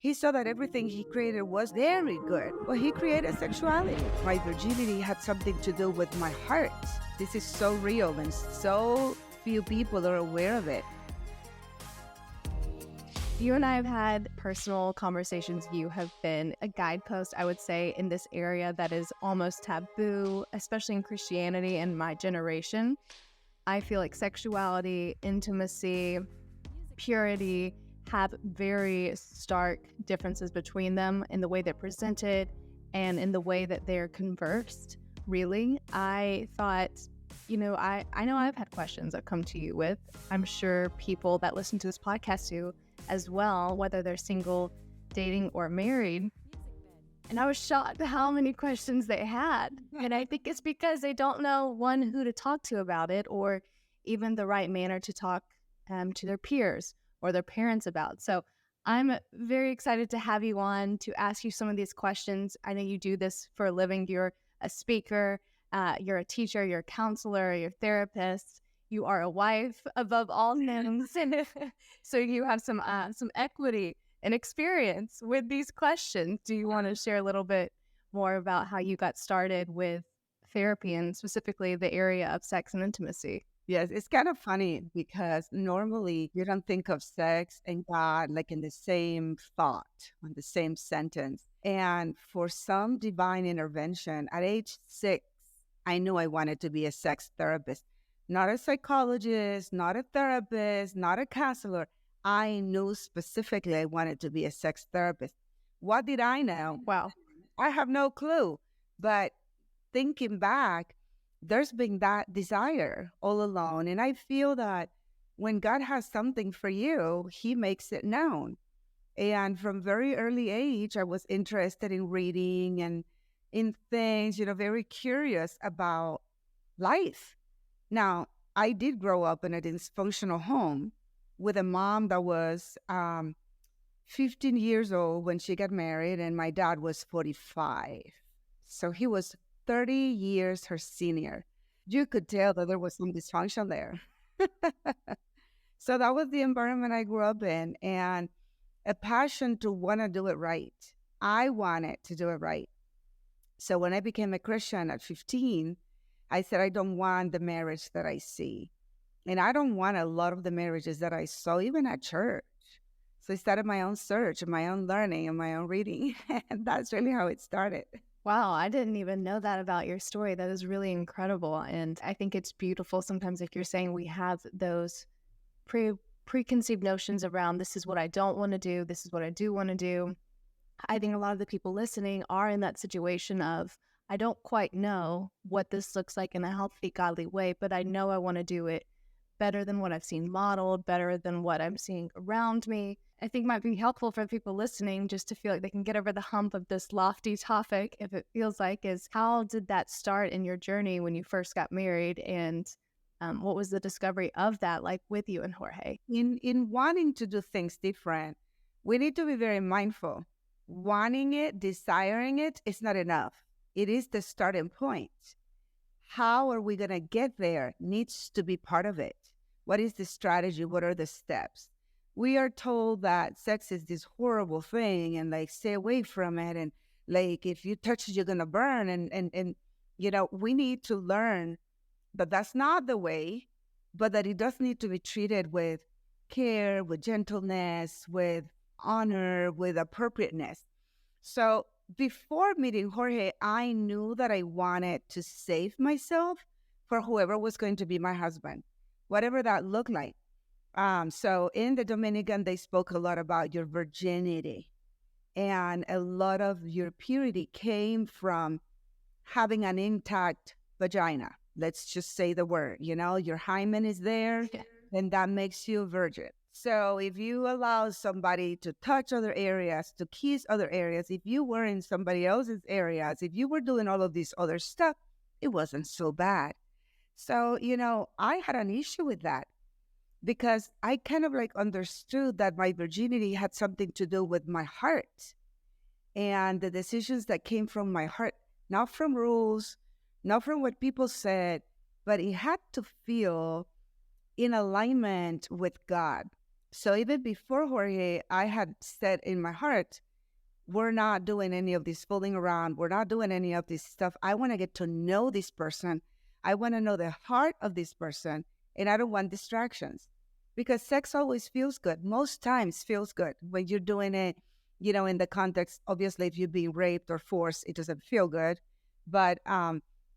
He saw that everything he created was very good. Well, he created sexuality. My virginity had something to do with my heart. This is so real and so few people are aware of it. You and I have had personal conversations. You have been a guidepost, I would say, in this area that is almost taboo, especially in Christianity and my generation. I feel like sexuality, intimacy, purity have very stark differences between them in the way they're presented and in the way that they're conversed, really. I thought, I know I've had questions I've come to you with. I'm sure people that listen to this podcast do as well, whether they're single, dating, or married. And I was shocked at how many questions they had. And I think it's because they don't know, one, who to talk to about it, or even the right manner to talk to their peers or their parents about. So I'm very excited to have you on to ask you some of these questions. I know you do this for a living. You're a speaker, you're a teacher, you're a counselor, you're a therapist. You are a wife above all things. So you have some equity and experience with these questions. Do you want to share a little bit more about how you got started with therapy and specifically the area of sex and intimacy? Yes, it's kind of funny because normally you don't think of sex and God like in the same thought, on the same sentence. And for some divine intervention, at age 6, I knew I wanted to be a sex therapist. Not a psychologist, not a therapist, not a counselor. I knew specifically I wanted to be a sex therapist. What did I know? Wow. I have no clue. But thinking back, there's been that desire all along. And I feel that when God has something for you, he makes it known. And from very early age, I was interested in reading and in things, very curious about life. Now, I did grow up in a dysfunctional home with a mom that was 15 years old when she got married, and my dad was 45. So he was 30 years her senior. You could tell that there was some dysfunction there. So that was the environment I grew up in, and a passion to want to do it right. I wanted to do it right. So when I became a Christian at 15, I said, I don't want the marriage that I see. And I don't want a lot of the marriages that I saw, even at church. So I started my own search and my own learning and my own reading. And that's really how it started. Wow, I didn't even know that about your story. That is really incredible. And I think it's beautiful sometimes, like you're saying, we have those preconceived notions around this is what I don't want to do, this is what I do want to do. I think a lot of the people listening are in that situation of, I don't quite know what this looks like in a healthy, godly way, but I know I want to do it better than what I've seen modeled, better than what I'm seeing around me. I think might be helpful for people listening just to feel like they can get over the hump of this lofty topic, if it feels like, is how did that start in your journey when you first got married? And what was the discovery of that like with you and Jorge? In wanting to do things different, we need to be very mindful. Wanting it, desiring it is not enough. It is the starting point. How are we going to get there needs to be part of it. What is the strategy? What are the steps? We are told that sex is this horrible thing and stay away from it. And if you touch it, you're going to burn. And we need to learn that that's not the way, but that it does need to be treated with care, with gentleness, with honor, with appropriateness. So before meeting Jorge, I knew that I wanted to save myself for whoever was going to be my husband, whatever that looked like. So in the Dominican, they spoke a lot about your virginity, and a lot of your purity came from having an intact vagina. Let's just say the word, your hymen is there, and that makes you a virgin. So if you allow somebody to touch other areas, to kiss other areas, if you were in somebody else's areas, if you were doing all of this other stuff, it wasn't so bad. So, I had an issue with that because I kind of understood that my virginity had something to do with my heart and the decisions that came from my heart, not from rules, not from what people said, but it had to feel in alignment with God. So even before Jorge, I had said in my heart, we're not doing any of this fooling around. We're not doing any of this stuff. I want to get to know this person. I want to know the heart of this person. And I don't want distractions because sex always feels good. Most times feels good when you're doing it, in the context, obviously, if you're being raped or forced, it doesn't feel good. But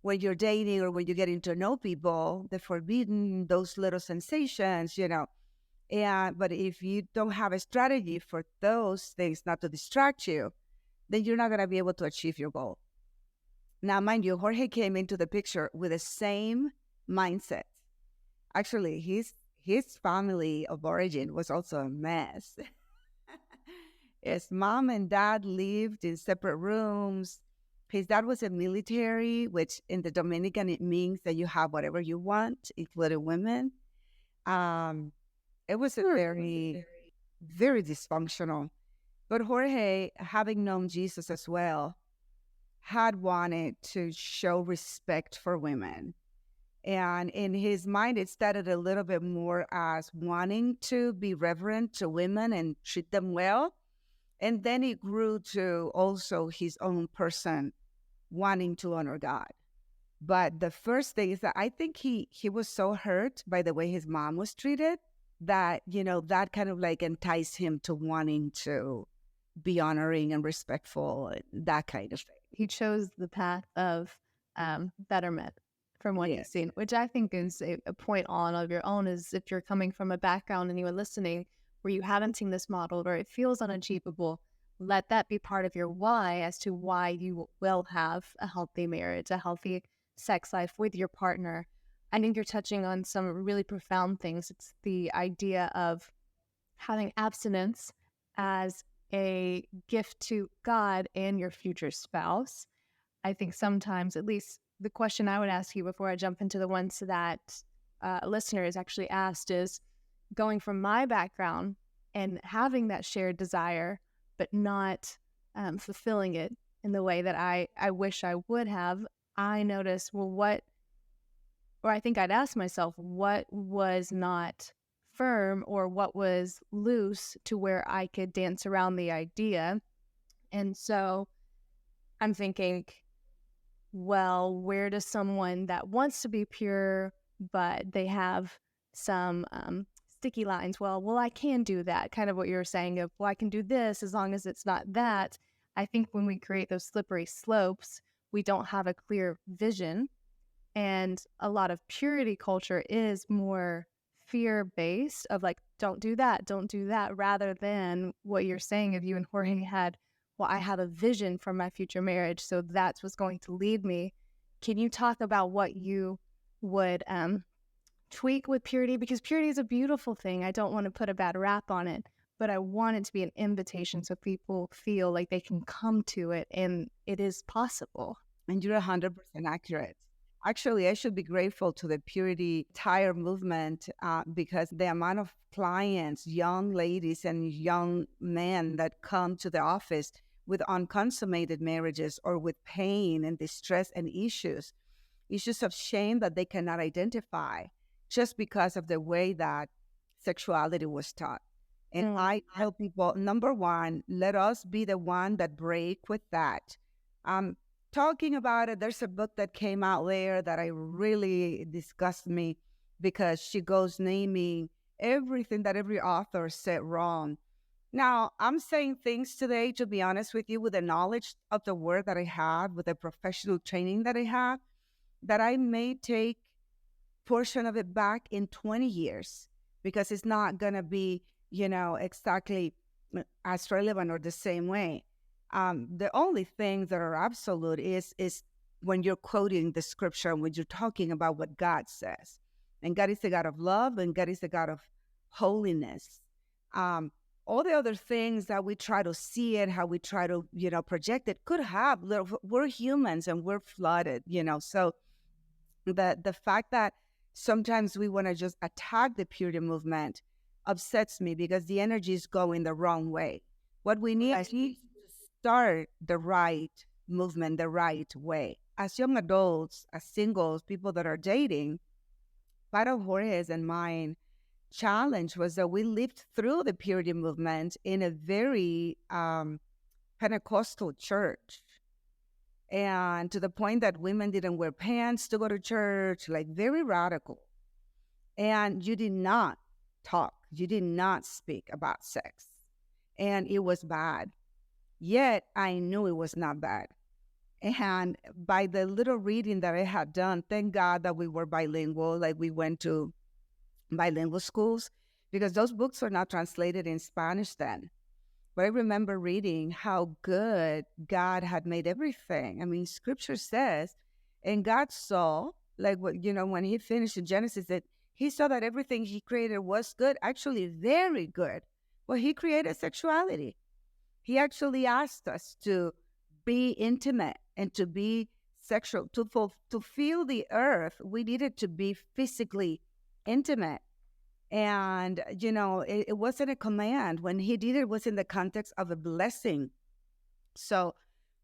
when you're dating or when you're getting to know people, the forbidden, those little sensations, but if you don't have a strategy for those things not to distract you, then you're not going to be able to achieve your goal. Now, mind you, Jorge came into the picture with the same mindset. Actually, his family of origin was also a mess. His mom and dad lived in separate rooms. His dad was a military, which in the Dominican, it means that you have whatever you want, including women. Um, it was a very, very dysfunctional. But Jorge, having known Jesus as well, had wanted to show respect for women. And in his mind, it started a little bit more as wanting to be reverent to women and treat them well. And then it grew to also his own person wanting to honor God. But the first thing is that I think he was so hurt by the way his mom was treated that, that kind of like enticed him to wanting to be honoring and respectful, that kind of thing. He chose the path of betterment from what he's seen, which I think is a point on of your own. Is if you're coming from a background and you are listening where you haven't seen this modeled or it feels unachievable, let that be part of your why as to why you will have a healthy marriage, a healthy sex life with your partner. I think you're touching on some really profound things. It's the idea of having abstinence as a gift to God and your future spouse. I think sometimes, at least the question I would ask you before I jump into the ones that listeners actually asked is, going from my background and having that shared desire, but not fulfilling it in the way that I wish I would have, I noticed, or I think I'd ask myself, what was not firm or what was loose to where I could dance around the idea. And so I'm thinking, well, where does someone that wants to be pure, but they have some sticky lines? Well, I can do that. Kind of what you were saying of, well, I can do this as long as it's not that. I think when we create those slippery slopes, we don't have a clear vision. And a lot of purity culture is more fear-based of like, don't do that, rather than what you're saying of you and Jorge had, well, I have a vision for my future marriage, so that's what's going to lead me. Can you talk about what you would tweak with purity? Because purity is a beautiful thing. I don't want to put a bad rap on it, but I want it to be an invitation so people feel like they can come to it and it is possible. And you're 100% accurate. Actually, I should be grateful to the purity tire movement because the amount of clients, young ladies and young men that come to the office with unconsummated marriages or with pain and distress and issues of shame that they cannot identify just because of the way that sexuality was taught. And I tell people, number one, let us be the one that break with that. Talking about it, there's a book that came out there that I really disgusts me because she goes naming everything that every author said wrong. Now, I'm saying things today, to be honest with you, with the knowledge of the word that I have, with the professional training that I have, that I may take portion of it back in 20 years because it's not going to be, exactly as relevant or the same way. The only thing that are absolute is when you're quoting the scripture and when you're talking about what God says. And God is the God of love and God is the God of holiness. All the other things that we try to see it, how we try to, project it could have, we're humans and we're flooded, So the fact that sometimes we want to just attack the purity movement upsets me because the energy is going the wrong way. What we need is to start the right movement the right way. As young adults, as singles, people that are dating, part of Jorge's and mine challenge was that we lived through the purity movement in a very Pentecostal church. And to the point that women didn't wear pants to go to church, like very radical. And you did not talk, you did not speak about sex. And it was bad. Yet I knew it was not bad. And by the little reading that I had done, thank God that we were bilingual, like we went to bilingual schools, because those books were not translated in Spanish then. But I remember reading how good God had made everything. I mean, scripture says, and God saw, like, what, when he finished in Genesis, that he saw that everything he created was good, actually very good. Well, he created sexuality. He actually asked us to be intimate and to be sexual. To feel the earth, we needed to be physically intimate. And, it wasn't a command. When he did it, it was in the context of a blessing. So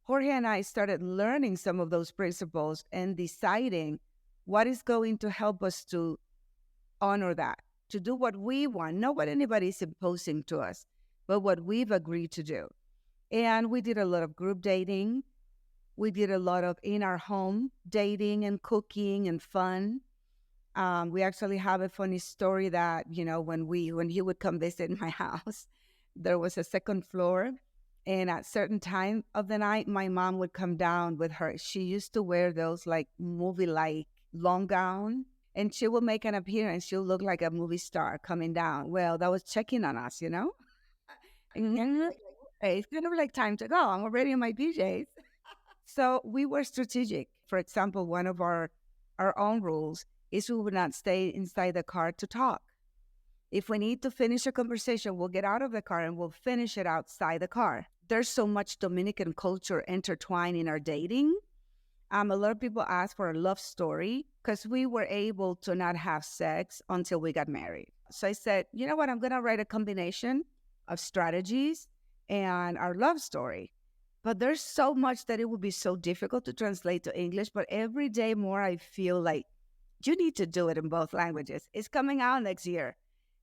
Jorge and I started learning some of those principles and deciding what is going to help us to honor that, to do what we want, not what anybody's imposing to us, but what we've agreed to do. And we did a lot of group dating. We did a lot of in our home dating and cooking and fun. We actually have a funny story that, when he would come visit my house, there was a second floor. And at certain time of the night, my mom would come down with her. She used to wear those like movie-like long gown. And she would make an appearance. She'll look like a movie star coming down. Well, that was checking on us, And it's kind of like time to go. I'm already in my PJs. So we were strategic. For example, one of our own rules is we would not stay inside the car to talk. If we need to finish a conversation, we'll get out of the car and we'll finish it outside the car. There's so much Dominican culture intertwined in our dating. A lot of people ask for a love story because we were able to not have sex until we got married. So I said, you know what? I'm going to write a combination of strategies and our love story. But there's so much that it would be so difficult to translate to English. But every day more, I feel like you need to do it in both languages. It's coming out next year.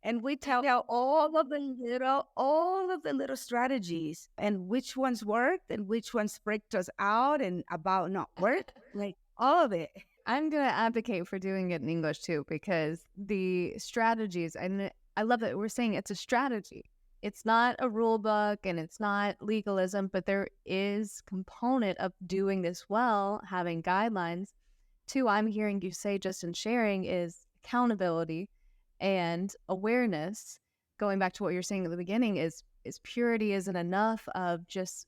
And we tell all of the little strategies and which ones worked and which ones freaked us out and about not work, like all of it. I'm going to advocate for doing it in English too, because the strategies, and I love that we're saying it's a strategy. It's not a rule book and it's not legalism, but there is component of doing this well, having guidelines. Two, I'm hearing you say just in sharing is accountability and awareness. Going back to what you're saying at the beginning is purity isn't enough of just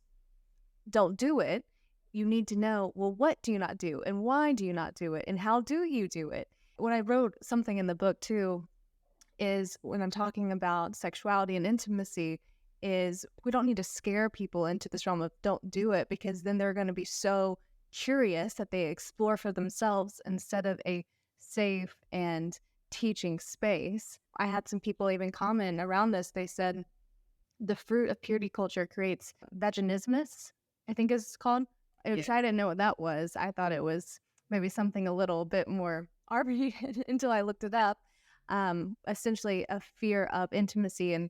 don't do it. You need to know, well, what do you not do and why do you not do it and how do you do it? When I wrote something in the book too, is when I'm talking about sexuality and intimacy, is we don't need to scare people into this realm of don't do it, because then they're going to be so curious that they explore for themselves instead of a safe and teaching space. I had some people even comment around this. They said the fruit of purity culture creates vaginismus, I think it's called. Which I didn't know what that was. I thought it was maybe something a little bit more arbitrary until I looked it up. Essentially a fear of intimacy and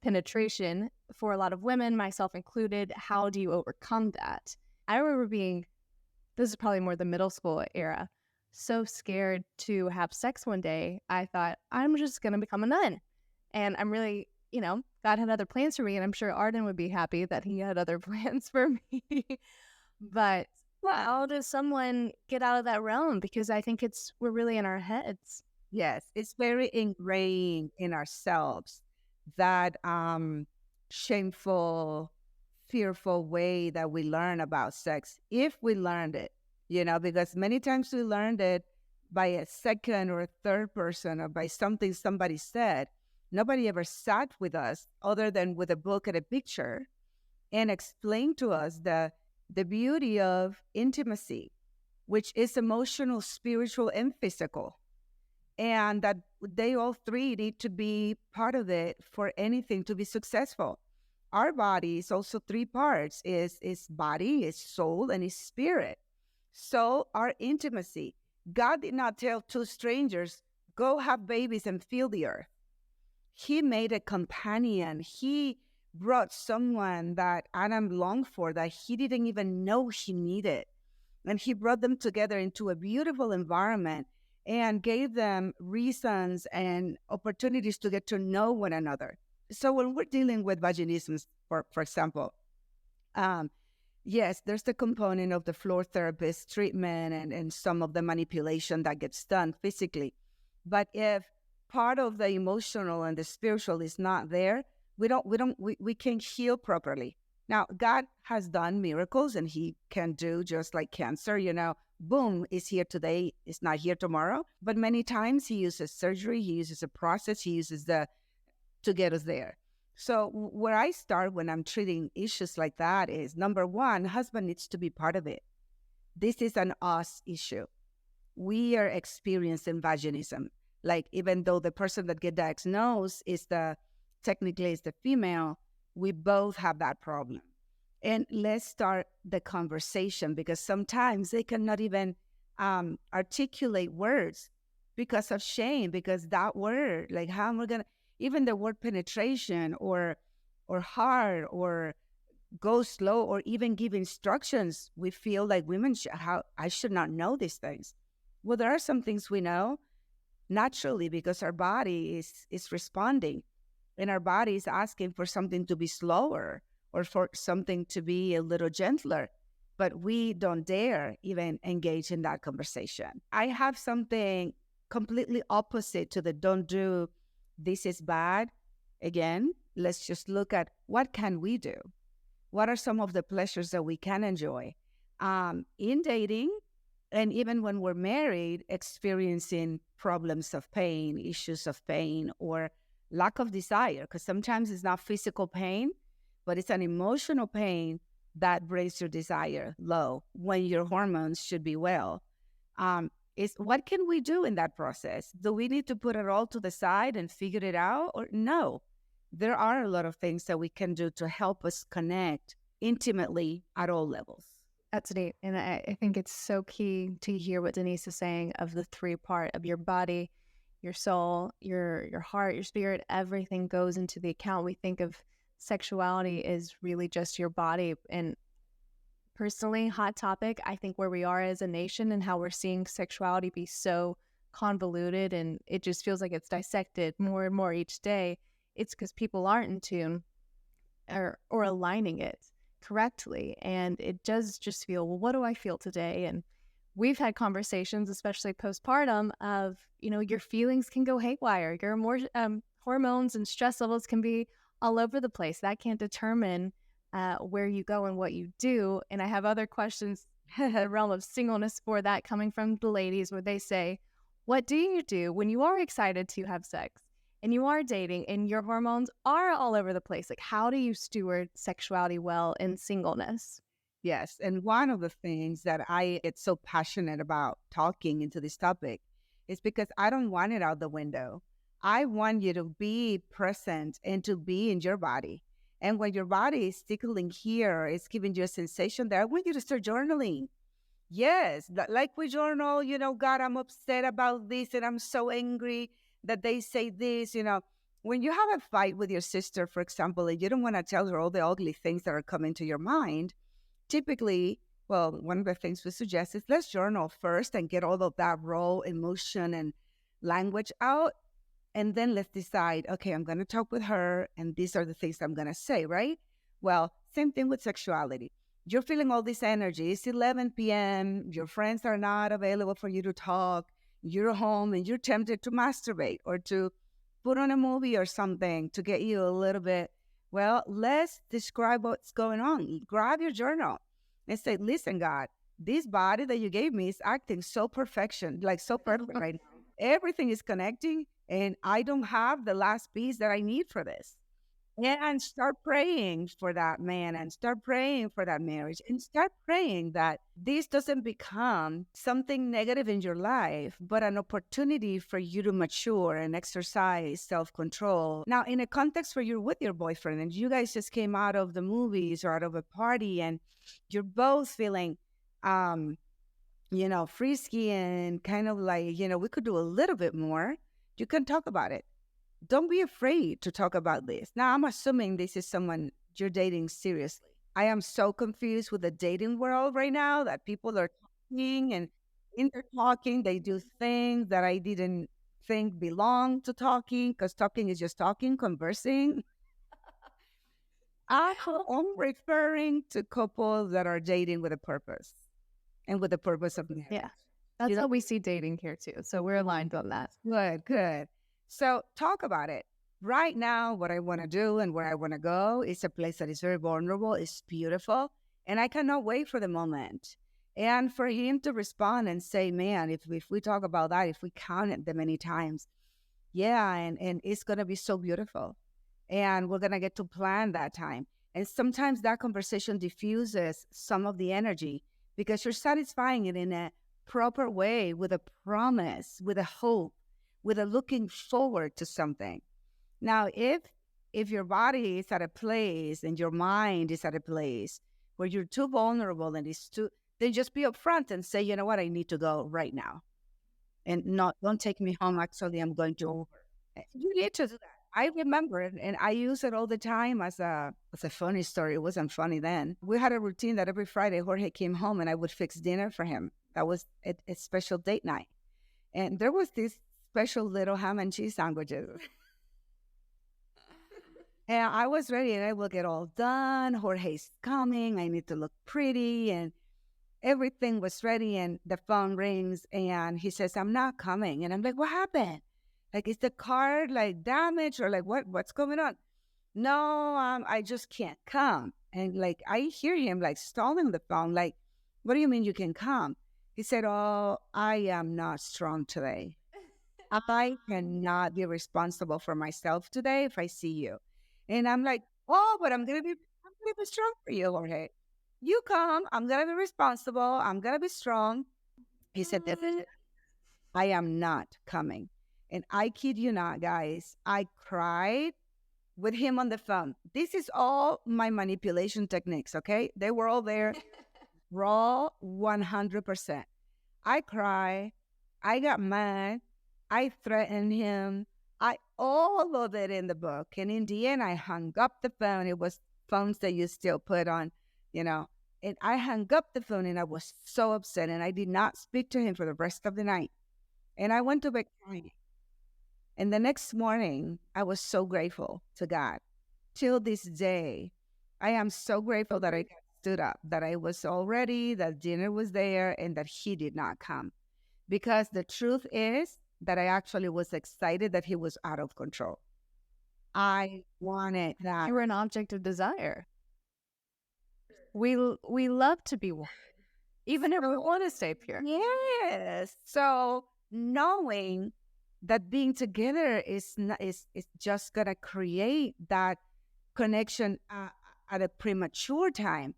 penetration for a lot of women, myself included. How do you overcome that? I remember this is probably more the middle school era, so scared to have sex one day. I thought, I'm just going to become a nun. And I'm really, God had other plans for me, and I'm sure Arden would be happy that he had other plans for me. But how does someone get out of that realm? Because I think we're really in our heads. Yes, it's very ingrained in ourselves, that shameful, fearful way that we learn about sex, if we learned it, because many times we learned it by a second or a third person or by something somebody said. Nobody ever sat with us other than with a book and a picture and explained to us the beauty of intimacy, which is emotional, spiritual, and physical. And that they all three need to be part of it for anything to be successful. Our body is also three parts: is body, is soul, and is spirit. So our intimacy, God did not tell two strangers, go have babies and fill the earth. He made a companion. He brought someone that Adam longed for, that he didn't even know he needed. And he brought them together into a beautiful environment and gave them reasons and opportunities to get to know one another. So when we're dealing with vaginismus, for example, um, yes, there's the component of the floor therapist treatment and some of the manipulation that gets done physically. But if part of the emotional and the spiritual is not there, we can't heal properly. Now, God has done miracles and he can do just like cancer, boom, is here today, it's not here tomorrow. But many times he uses surgery, he uses a process, he uses to get us there. So where I start when I'm treating issues like that is, number one, husband needs to be part of it. This is an us issue. We are experiencing vaginism. Like, even though the person that get diagnosed technically is the female, we both have that problem. And let's start the conversation, because sometimes they cannot even articulate words because of shame, because that word, like, how am I going to, even the word penetration or hard or go slow or even give instructions, we feel like women, I should not know these things. Well, there are some things we know naturally because our body is responding, and our body is asking for something to be slower or for something to be a little gentler, but we don't dare even engage in that conversation. I have something completely opposite to the don't do, this is bad. Again, let's just look at what can we do? What are some of the pleasures that we can enjoy in dating? And even when we're married, experiencing problems of pain, issues of pain, or lack of desire, because sometimes it's not physical pain, but it's an emotional pain that brings your desire low when your hormones should be well. Is what can we do in that process? Do we need to put it all to the side and figure it out? Or no, there are a lot of things that we can do to help us connect intimately at all levels. That's neat. And I think it's so key to hear what Denise is saying of the three part of your body, your soul, your heart, your spirit, everything goes into the account. We think of sexuality is really just your body. And personally, hot topic, I think where we are as a nation and how we're seeing sexuality be so convoluted and it just feels like it's dissected more and more each day. It's because people aren't in tune or aligning it correctly. And it does just feel, well, what do I feel today? And we've had conversations, especially postpartum, of, your feelings can go haywire. Your more hormones and stress levels can be all over the place. That can't determine where you go and what you do. And I have other questions in the realm of singleness for that, coming from the ladies, where they say, what do you do when you are excited to have sex and you are dating and your hormones are all over the place? Like, how do you steward sexuality well in singleness? Yes. And one of the things that I get so passionate about talking into this topic is because I don't want it out the window. I want you to be present and to be in your body. And when your body is tickling here, it's giving you a sensation there, I want you to start journaling. Yes, like we journal, God, I'm upset about this and I'm so angry that they say this, When you have a fight with your sister, for example, and you don't want to tell her all the ugly things that are coming to your mind, typically, well, one of the things we suggest is let's journal first and get all of that raw emotion and language out. And then let's decide, okay, I'm going to talk with her and these are the things I'm going to say, right? Well, same thing with sexuality. You're feeling all this energy. It's 11 p.m. Your friends are not available for you to talk. You're home and you're tempted to masturbate or to put on a movie or something to get you a little bit. Well, let's describe what's going on. Grab your journal and say, listen, God, this body that you gave me is acting so perfection, like so perfect right now. Everything is connecting and I don't have the last piece that I need for this. And start praying for that man and start praying for that marriage and start praying that this doesn't become something negative in your life, but an opportunity for you to mature and exercise self-control. Now, in a context where you're with your boyfriend and you guys just came out of the movies or out of a party and you're both feeling, frisky and kind of like, we could do a little bit more, you can talk about it. don't be afraid to talk about this. Now, I'm assuming this is someone you're dating seriously. I am so confused with the dating world right now that people are talking and in their talking, they do things that I didn't think belong to talking because talking is just talking, conversing. I'm referring to couples that are dating with a purpose and with the purpose of marriage. Yeah. That's how we see dating here too. So we're aligned on that. Good, good. So talk about it. Right now, what I want to do and where I want to go is a place that is very vulnerable, it's beautiful, and I cannot wait for the moment. And for him to respond and say, man, if we talk about that, if we count it the many times, yeah, and it's going to be so beautiful. And we're going to get to plan that time. And sometimes that conversation diffuses some of the energy because you're satisfying it in a proper way with a promise, with a hope, with a looking forward to something. Now, if your body is at a place and your mind is at a place where you're too vulnerable and it's too, then just be upfront and say, you know what, I need to go right now and not don't take me home. Actually, I'm going to over. You need to do that. I remember it, and I use it all the time as a funny story. It wasn't funny then. We had a routine that every Friday Jorge came home, and I would fix dinner for him. That was a special date night, and there was this special little ham and cheese sandwiches. And I was ready, and I will get all done. Jorge's coming. I need to look pretty, and everything was ready, and the phone rings and he says, I'm not coming. And I'm like, what happened? Like, is the card like damaged or like what's going on? No, I just can't come. And like, I hear him like stalling the phone. Like, what do you mean you can come? He said, oh, I am not strong today. I cannot be responsible for myself today if I see you. And I'm like, oh, but I'm gonna be strong for you, Jorge. You come, I'm gonna be responsible, I'm gonna be strong. He said, this is it. I am not coming. And I kid you not, guys, I cried with him on the phone. This is all my manipulation techniques, okay? They were all there, raw 100%. I cry, I got mad, I threatened him. I all of it in the book. And in the end, I hung up the phone. It was phones that you still put on, you know. And I hung up the phone and I was so upset. And I did not speak to him for the rest of the night. And I went to bed crying. And the next morning, I was so grateful to God. Till this day, I am so grateful that I stood up, that I was all ready, that dinner was there, and that he did not come. Because the truth is that I actually was excited that he was out of control. I wanted that. You were an object of desire. We love to be one, even if we want to stay pure. Yes. So knowing that being together is just gonna create that connection at a premature time,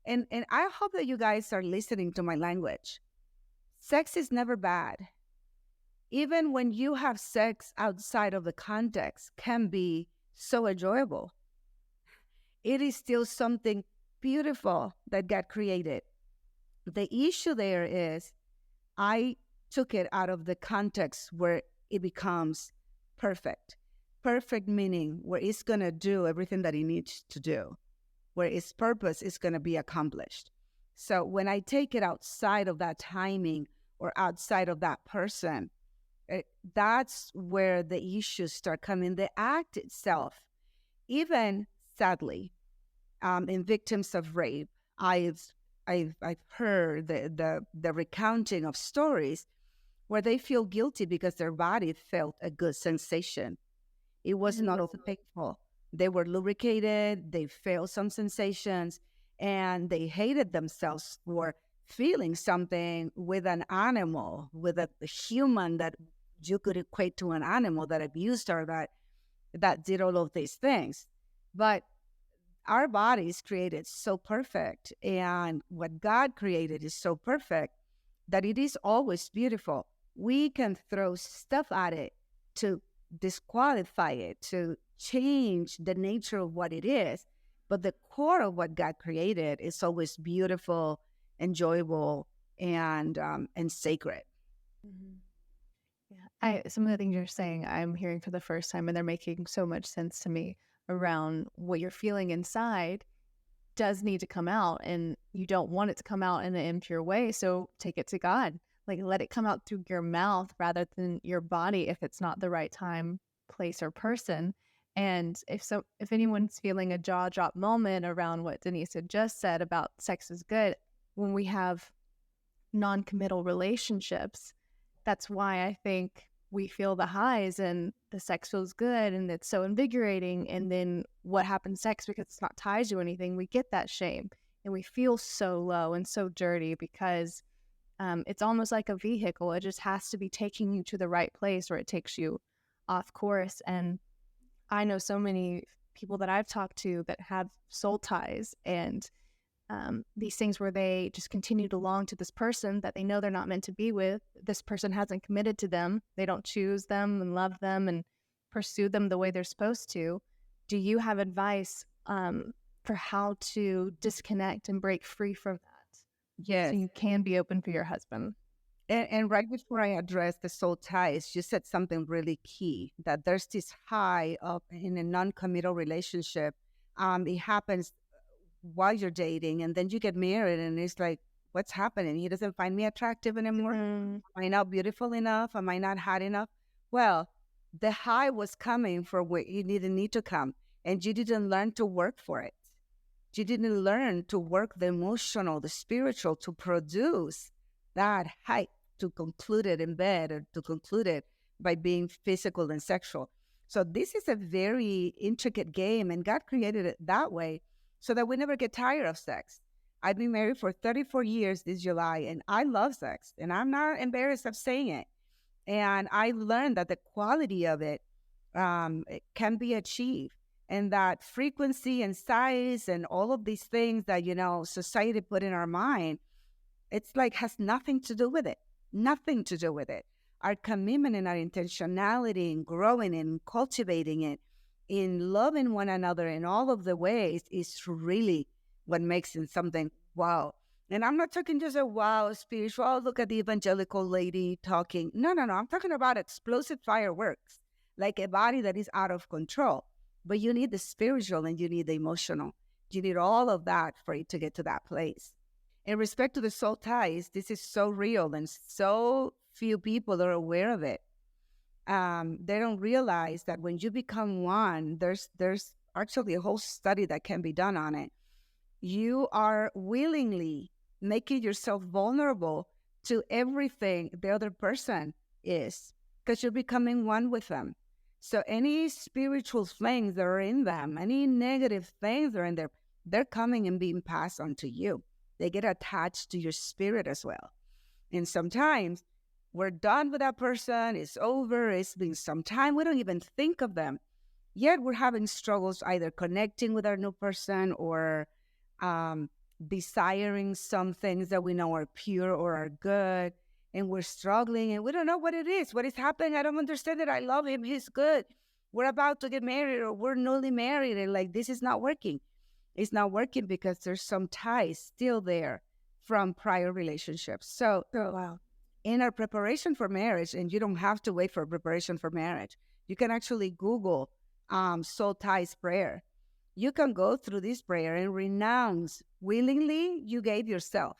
and I hope that you guys are listening to my language. Sex is never bad. Even when you have sex outside of the context, can be so enjoyable. It is still something beautiful that God created. The issue there is I took it out of the context where it becomes perfect. Perfect meaning where it's going to do everything that it needs to do, where its purpose is going to be accomplished. So when I take it outside of that timing or outside of that person, that's where the issues start coming. The act itself, even sadly, in victims of rape, I've heard the recounting of stories where they feel guilty because their body felt a good sensation. It was not painful. They were lubricated. They felt some sensations, and they hated themselves for feeling something with an animal, with a human that you could equate to an animal that abused her, that did all of these things. But our body is created so perfect, and what God created is so perfect that it is always beautiful. We can throw stuff at it to disqualify it, to change the nature of what it is. But the core of what God created is always beautiful, enjoyable, and sacred. Mm-hmm. Some of the things you're saying, I'm hearing for the first time, and they're making so much sense to me around what you're feeling inside does need to come out, and you don't want it to come out in an impure way. So take it to God. Like, let it come out through your mouth rather than your body if it's not the right time, place, or person. And if anyone's feeling a jaw drop moment around what Danisa just said about sex is good, when we have non-committal relationships, that's why I think we feel the highs and the sex feels good and it's so invigorating. And then what happens next, because it's not tied to anything, we get that shame and we feel so low and so dirty because it's almost like a vehicle. It just has to be taking you to the right place or it takes you off course. And I know so many people that I've talked to that have soul ties and these things where they just continue to long to this person that they know they're not meant to be with. This person hasn't committed to them. They don't choose them and love them and pursue them the way they're supposed to. Do you have advice for how to disconnect and break free from that? Yes. So you can be open for your husband. And right before I address the soul ties, you said something really key, that there's this high of in a non-committal relationship. It happens while you're dating, and then you get married, and it's like, what's happening? He doesn't find me attractive anymore. Am I not beautiful enough? Am I not hot enough? Well, the high was coming for where you didn't need to come, and you didn't learn to work for it. You didn't learn to work the emotional, the spiritual, to produce that high, to conclude it in bed or to conclude it by being physical and sexual. So this is a very intricate game, and God created it that way so that we never get tired of sex. I've been married for 34 years this July, and I love sex, and I'm not embarrassed of saying it. And I learned that the quality of it can be achieved, and that frequency and size and all of these things that, society put in our mind, it's like has nothing to do with it. Nothing to do with it. Our commitment and our intentionality in growing and cultivating it, in loving one another in all of the ways is really what makes it something wow. And I'm not talking just a wow spiritual, oh, look at the evangelical lady talking. No. I'm talking about explosive fireworks, like a body that is out of control. But you need the spiritual and you need the emotional. You need all of that for it to get to that place. In respect to the soul ties, this is so real and so few people are aware of it. They don't realize that when you become one, there's actually a whole study that can be done on it. You are willingly making yourself vulnerable to everything the other person is, because you're becoming one with them. So any spiritual things that are in them, any negative things that are in there, they're coming and being passed on to you. They get attached to your spirit as well. And sometimes we're done with that person, it's over, it's been some time, we don't even think of them. Yet we're having struggles either connecting with our new person or desiring some things that we know are pure or are good. And we're struggling and we don't know what it is. What is happening? I don't understand it. I love him. He's good. We're about to get married or we're newly married. And like, this is not working. It's not working because there's some ties still there from prior relationships. So in our preparation for marriage, and you don't have to wait for preparation for marriage, you can actually Google soul ties prayer. You can go through this prayer and renounce willingly you gave yourself.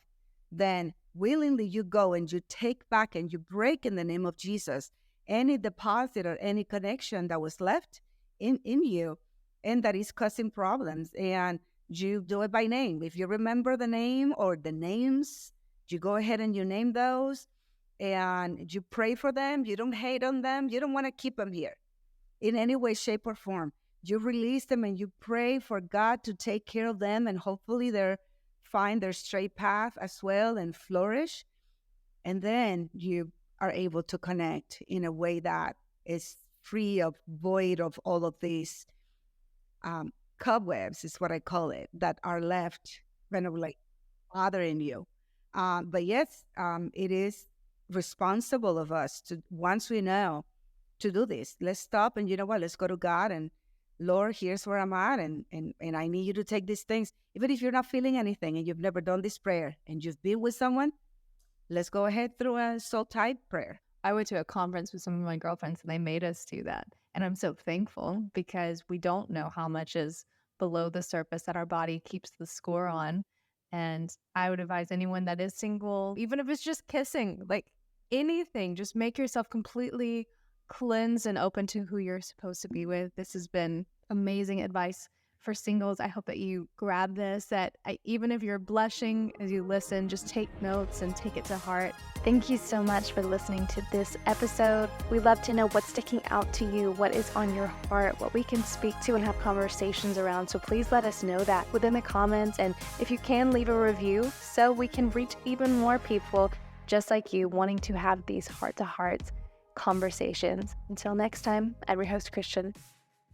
Then willingly you go and you take back and you break in the name of Jesus any deposit or any connection that was left in you and that is causing problems. And you do it by name. If you remember the name or the names, you go ahead and you name those and you pray for them. You don't hate on them. You don't want to keep them here in any way, shape, or form. You release them and you pray for God to take care of them, and hopefully they find their straight path as well and flourish. And then you are able to connect in a way that is free of void of all of these cobwebs, is what I call it, that are left kind of like bothering you. But yes, it is responsible of us to, once we know to do this, let's stop and you know what, let's go to God and Lord, here's where I'm at, and I need you to take these things. Even if you're not feeling anything and you've never done this prayer and you've been with someone, let's go ahead through a soul tie prayer. I went to a conference with some of my girlfriends and they made us do that. And I'm so thankful because we don't know how much is below the surface that our body keeps the score on. And I would advise anyone that is single, even if it's just kissing, like anything, just make yourself completely cleansed and open to who you're supposed to be with. This has been amazing advice for singles. I hope that you grab this, even if you're blushing as you listen, just take notes and take it to heart. Thank you so much for listening to this episode. We love to know what's sticking out to you, what is on your heart, what we can speak to and have conversations around. So please let us know that within the comments. And if you can, leave a review so we can reach even more people just like you wanting to have these heart-to-heart conversations. Until next time, I'm your host, Christian.